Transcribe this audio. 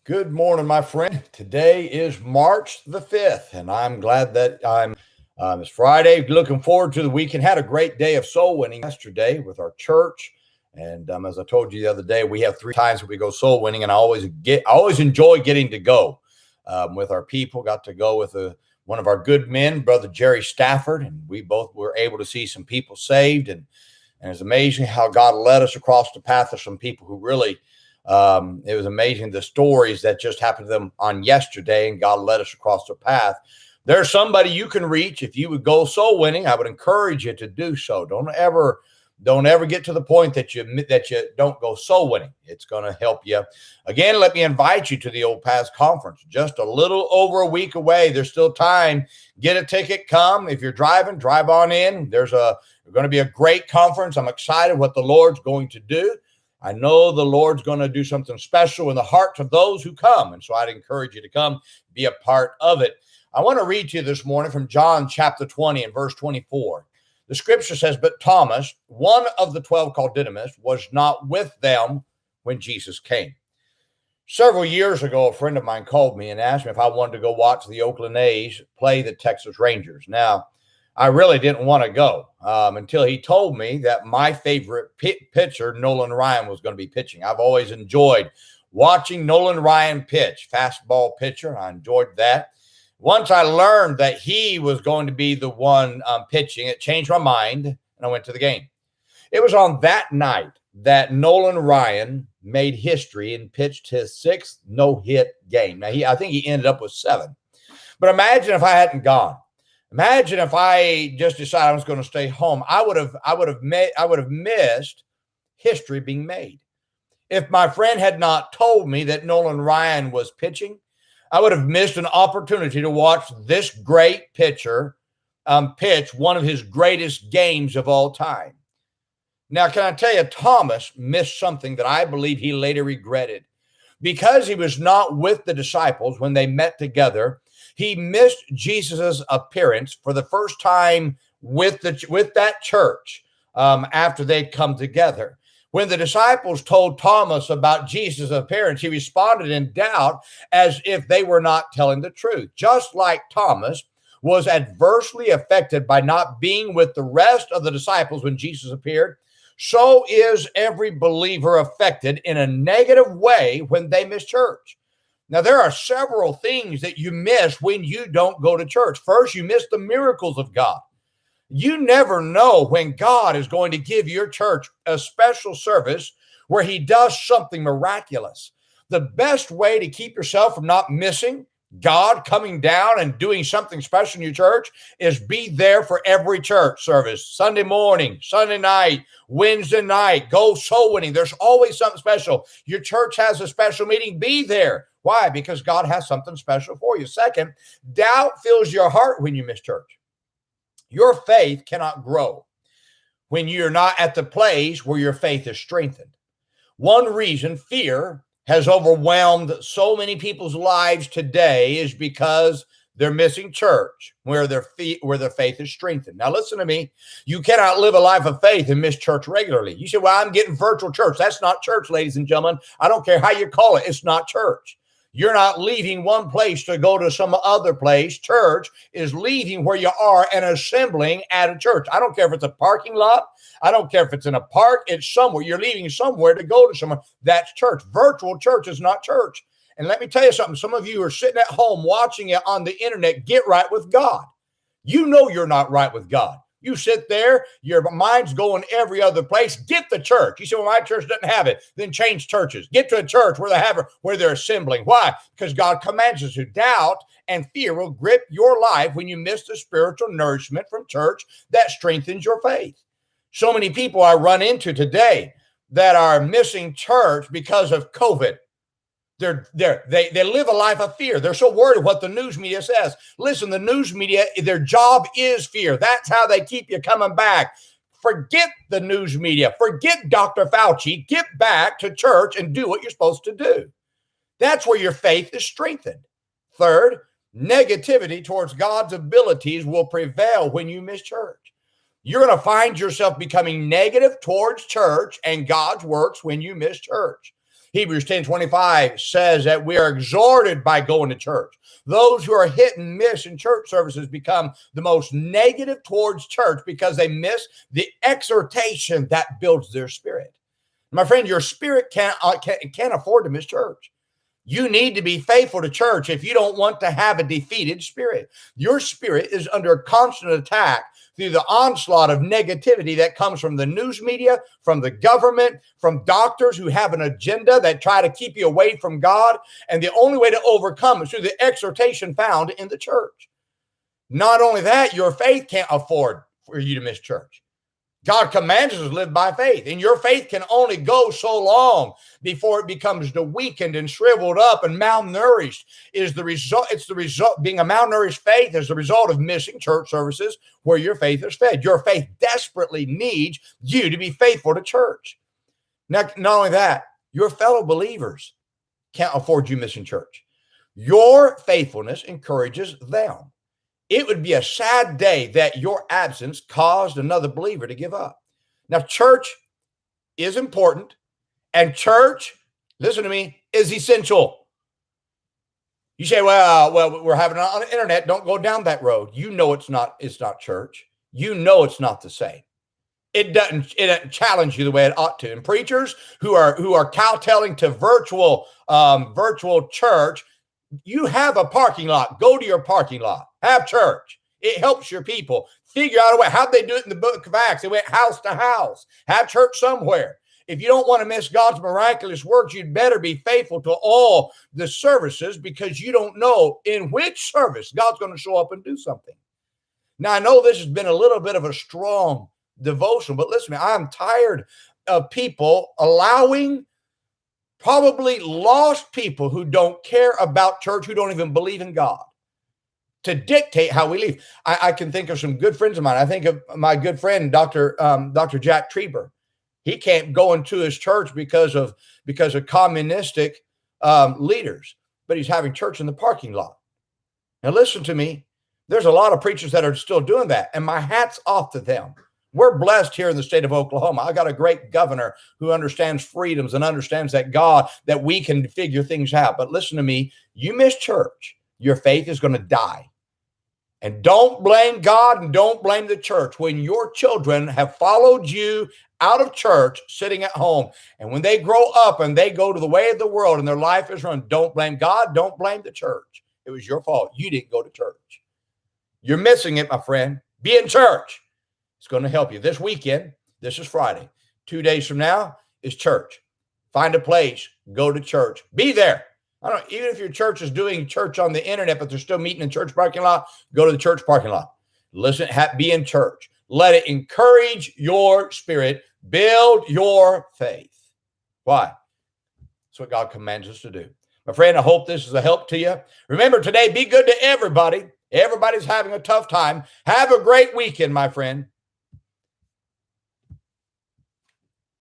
Good morning, my friend. Today is March the 5th, and I'm glad that it's Friday. Looking forward to the weekend. Had a great day of soul winning yesterday with our church. And as I told you the other day, we have three times that we go soul winning, and I always enjoy getting to go with our people. Got to go with one of our good men, Brother Jerry Stafford, and we both were able to see some people saved. And it's amazing how God led us across the path of some people who really it was amazing the stories that just happened to them on yesterday, and God led us across the path. There's somebody you can reach if you would go soul winning. I would encourage you to do so. Don't ever get to the point that you don't go soul winning. It's going to help you. Again, let me invite you to the Old Paths Conference. Just a little over a week away. There's still time. Get a ticket. Come. If you're driving, drive on in. There's going to be a great conference. I'm excited what the Lord's going to do. I know the Lord's going to do something special in the hearts of those who come. And so I'd encourage you to come be a part of it. I want to read to you this morning from John chapter 20 and verse 24. The scripture says, "But Thomas, one of the 12 called Didymus, was not with them when Jesus came." Several years ago, a friend of mine called me and asked me if I wanted to go watch the Oakland A's play the Texas Rangers. Now, I really didn't want to go until he told me that my favorite pitcher, Nolan Ryan, was going to be pitching. I've always enjoyed watching Nolan Ryan pitch, fastball pitcher. I enjoyed that. Once I learned that he was going to be the one pitching, it changed my mind, and I went to the game. It was on that night that Nolan Ryan made history and pitched his sixth no-hit game. Now, I think he ended up with 7. But imagine if I hadn't gone. Imagine if I just decided I was going to stay home. I would have missed history being made. If my friend had not told me that Nolan Ryan was pitching, I would have missed an opportunity to watch this great pitcher pitch one of his greatest games of all time. Now, can I tell you, Thomas missed something that I believe he later regretted. Because he was not with the disciples when they met together, he missed Jesus' appearance for the first time with that church after they'd come together. When the disciples told Thomas about Jesus' appearance, he responded in doubt as if they were not telling the truth. Just like Thomas was adversely affected by not being with the rest of the disciples when Jesus appeared, so is every believer affected in a negative way when they miss church. Now, there are several things that you miss when you don't go to church. First, you miss the miracles of God. You never know when God is going to give your church a special service where he does something miraculous. The best way to keep yourself from not missing God coming down and doing something special in your church is be there for every church service. Sunday morning, Sunday night, Wednesday night, go soul winning. There's always something special. Your church has a special meeting. Be there. Why? Because God has something special for you. Second, doubt fills your heart when you miss church. Your faith cannot grow when you're not at the place where your faith is strengthened. One reason fear has overwhelmed so many people's lives today is because they're missing church where their faith is strengthened. Now, listen to me. You cannot live a life of faith and miss church regularly. You say, well, I'm getting virtual church. That's not church, ladies and gentlemen. I don't care how you call it. It's not church. You're not leaving one place to go to some other place. Church is leaving where you are and assembling at a church. I don't care if it's a parking lot. I don't care if it's in a park. It's somewhere. You're leaving somewhere to go to somewhere. That's church. Virtual church is not church. And let me tell you something. Some of you are sitting at home watching it on the internet. Get right with God. You know you're not right with God. You sit there, your mind's going every other place. Get the church. You say, well, my church doesn't have it. Then change churches. Get to a church where they have it, where they're assembling. Why? Because God commands us to. Doubt and fear will grip your life when you miss the spiritual nourishment from church that strengthens your faith. So many people I run into today that are missing church because of COVID. They live a life of fear. They're so worried what the news media says. Listen, the news media, their job is fear. That's how they keep you coming back. Forget the news media. Forget Dr. Fauci. Get back to church and do what you're supposed to do. That's where your faith is strengthened. Third, negativity towards God's abilities will prevail when you miss church. You're going to find yourself becoming negative towards church and God's works when you miss church. Hebrews 10:25 says that we are exhorted by going to church. Those who are hit and miss in church services become the most negative towards church because they miss the exhortation that builds their spirit. My friend, your spirit can't afford to miss church. You need to be faithful to church if you don't want to have a defeated spirit. Your spirit is under constant attack through the onslaught of negativity that comes from the news media, from the government, from doctors who have an agenda that try to keep you away from God. And the only way to overcome is through the exhortation found in the church. Not only that, your faith can't afford for you to miss church. God commands us to live by faith, and your faith can only go so long before it becomes weakened and shriveled up and malnourished. Is the result? It's the result. Being a malnourished faith is the result of missing church services where your faith is fed. Your faith desperately needs you to be faithful to church. Not only that, your fellow believers can't afford you missing church. Your faithfulness encourages them. It would be a sad day that your absence caused another believer to give up. Now, church is important, and church, listen to me, is essential. You say, well, we're having it on the internet. Don't go down that road. You know it's not church. You know it's not the same. It doesn't challenge you the way it ought to. And preachers who are kowtowing to virtual church, you have a parking lot. Go to your parking lot. Have church. It helps your people figure out a way. How'd they do it in the book of Acts? They went house to house. Have church somewhere. If you don't want to miss God's miraculous works, you'd better be faithful to all the services because you don't know in which service God's going to show up and do something. Now, I know this has been a little bit of a strong devotion, but listen, I'm tired of people allowing probably lost people who don't care about church, who don't even believe in God, to dictate how we live. I can think of some good friends of mine. I think of my good friend, Dr. Jack Trieber. He can't go into his church because of communistic leaders, but he's having church in the parking lot. Now, listen to me. There's a lot of preachers that are still doing that, and my hat's off to them. We're blessed here in the state of Oklahoma. I got a great governor who understands freedoms and understands that we can figure things out. But listen to me. You miss church, your faith is going to die. And don't blame God and don't blame the church when your children have followed you out of church, sitting at home. And when they grow up and they go to the way of the world and their life is run, don't blame God, don't blame the church. It was your fault. You didn't go to church. You're missing it, my friend. Be in church. It's going to help you. This weekend, this is Friday. 2 days from now is church. Find a place. Go to church. Be there. Even if your church is doing church on the internet, but they're still meeting in church parking lot, go to the church parking lot. Listen, be in church. Let it encourage your spirit. Build your faith. Why? That's what God commands us to do. My friend, I hope this is a help to you. Remember today, be good to everybody. Everybody's having a tough time. Have a great weekend, my friend.